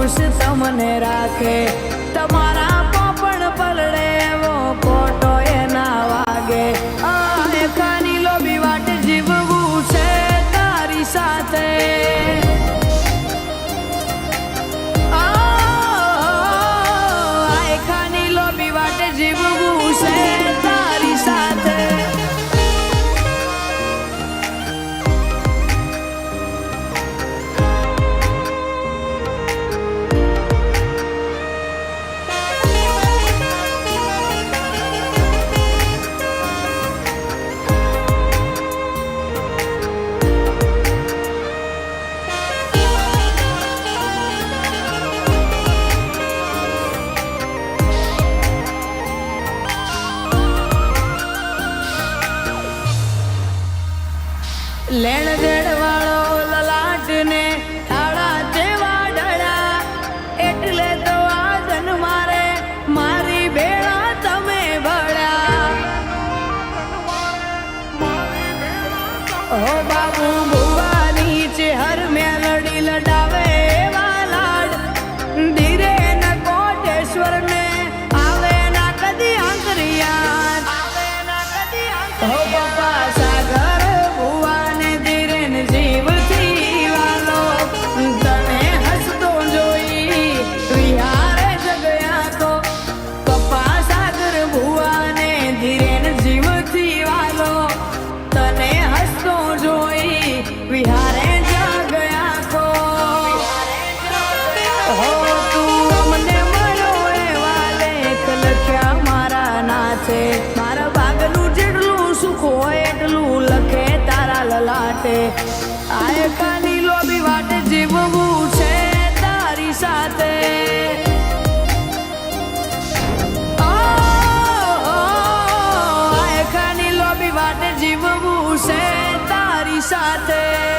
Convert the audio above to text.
ખુશ તમને રાખે તમારા પોપણ પલળે એવો કોટો એ ના વાગે એકાની લોભી વાટ જીવવું છે તારી સાથે એકાની લોભી વાટ જીવવું છે તારી સાથે લેણ દેડ વાળો લલાટ ને તાળા જેવા ડળા એટલે તો આજન મારે મારી ભેળા તમે ભળ્યા હો બાબુ ભુવાની ચેહર મેલડી લડાવે એવા લાડ ધીરે ન કોટેશ્વર ને આવે ના કદી આંતરિયાન હો બાપા સાગર વિહારે જગયા કો હો તું અમને મળ્યો એવા લેખ લખ્યા મારા નાથે મારા ભાગનું જેટલું સુખ હોય એટલું લખે તારા લલાટે આ એકાની લોભી વાટે જીવવું છે તારી સાથે આ એકાની લોભી વાટે જીવવું છે તારી સાથે